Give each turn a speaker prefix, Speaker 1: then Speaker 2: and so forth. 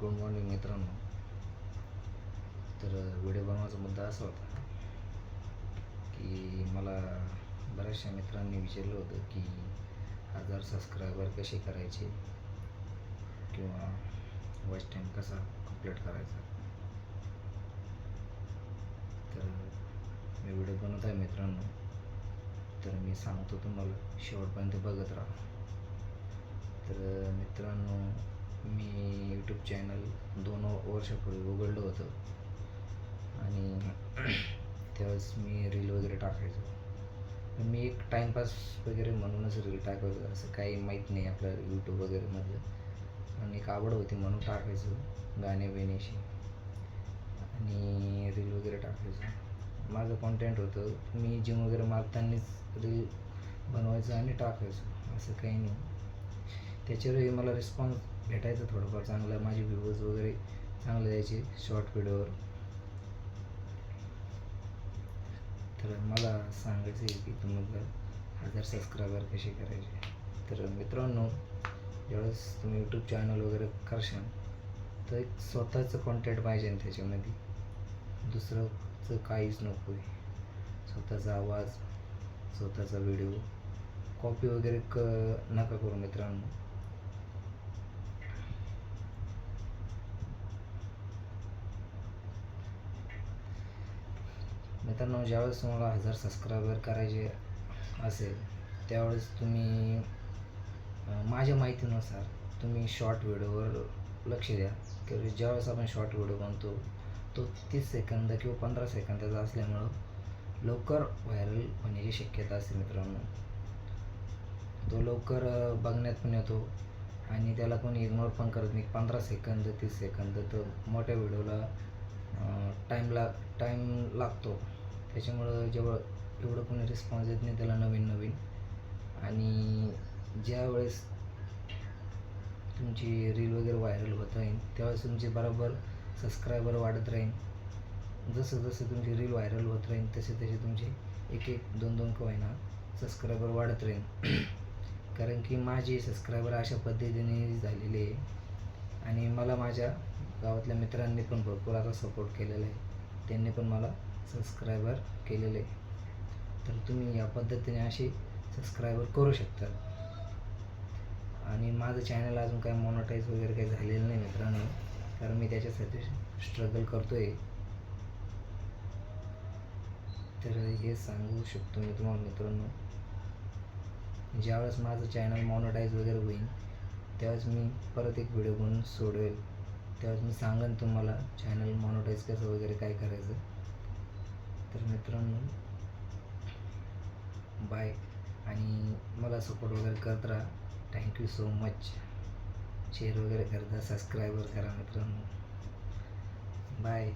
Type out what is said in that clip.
Speaker 1: Good morning मित्रांनो. तर video बनवायचा मुद्दा असा होता की मला बऱ्याचशा मित्रांनी विचारलं होतं की 1000 सबस्क्रायबर कसे करायचे किंवा वॉच टाईम कसा कंप्लीट करायचा. तर मी व्हिडिओ बनवत आहे मित्रांनो, तर मी सांगतो तुम्हाला, शेवटपर्यंत बघत राहा. तर मित्रांनो, मी यूट्यूब चॅनल 2 वर्षापूर्वी उघडलं होतं आणि त्यावेळेस मी रील वगैरे टाकायचो. पण मी एक टाईमपास वगैरे म्हणूनच रील टाकायचो, असं काही माहीत नाही आपलं यूट्यूब वगैरेमधलं. आणि एक आवड होती म्हणून टाकायचो, गाणे बिण्याची आणि रील वगैरे टाकायचो. माझं कॉन्टेंट होतं, मी जिम वगैरे मारतानाच रील बनवायचं आणि टाकायचो, असं काही नाही. त्याच्यावरही मला रिस्पॉन्स भेटायचा थोडंफार चांगला, माझे व्ह्यूज वगैरे चांगले द्यायचे शॉर्ट व्हिडिओवर. तर मला सांगायचं आहे की तुम्हाला 1000 सबस्क्रायबर कसे करायचे. तर मित्रांनो, ज्यावेळेस तुम्ही यूट्यूब चॅनल वगैरे करशाल तर एक स्वतःचं कॉन्टेंट पाहिजे त्याच्यामध्ये, दुसरंचं काहीच नको आहे. स्वतःचा आवाज, स्वतःचा व्हिडिओ, कॉपी वगैरे नका करू मित्रांनो. मित्रांनो, ज्यावेळेस तुम्हाला 1000 सबस्क्रायबर करायचे असेल त्यावेळेस तुम्ही माझ्या माहितीनुसार तुम्ही शॉर्ट व्हिडिओवर लक्ष द्या. की ज्यावेळेस आपण शॉर्ट व्हिडिओ बनतो तो 30 सेकंद किंवा 15 सेकंदाचा असल्यामुळं लवकर व्हायरल होण्याची शक्यता असते मित्रांनो. तो लवकर बघण्यात पण येतो आणि त्याला कोणी इग्नोर पण करत नाही. 15 सेकंद 30 सेकंद तर मोठ्या व्हिडिओला टाईम लागतो. त्याच्यामुळं जेव्हा एवढं कोणी रिस्पॉन्स देत नाही त्याला नवीन. आणि ज्यावेळेस तुमची रील वगैरे व्हायरल होत राहील त्यावेळेस तुमचे बरोबर सबस्क्रायबर वाढत राहील. जसं तुमची रील व्हायरल होत राहील तसे तुमचे 1-1, 2-2 का होईना सबस्क्रायबर वाढत राहील. कारण की माझे सबस्क्रायबर अशा पद्धतीने झालेले आहे आणि मला माझ्या गावातल्या मित्रांनी पण भरपूर आता सपोर्ट केलेला आहे. त्यांनी पण मला सबस्क्रायबर केलेले आहे. तर तुम्ही या पद्धतीने असे सबस्क्रायबर करू शकता. आणि माझं चॅनल अजून काय मॉनिटाईज वगैरे काही झालेलं नाही मित्रांनो, कारण मी त्याच्यासाठी स्ट्रगल करतो आहे. तर हे सांगू शकतो मी तुम्हाला मित्रांनो, ज्यावेळेस माझं चॅनल मॉनिटाईज वगैरे होईल त्यावेळेस मी परत एक व्हिडिओ बनवून सोडवेल. त्यावेळेस मी सांगेन तुम्हाला चॅनल मॉनिटाईज कसं वगैरे काय करायचं. तर मित्रांनो, बाय. आणि मला सपोर्ट वगैरे करत राहा. Thank you so much. शेअर वगैरे करता, सबस्क्रायबर करा मित्रांनो. बाय.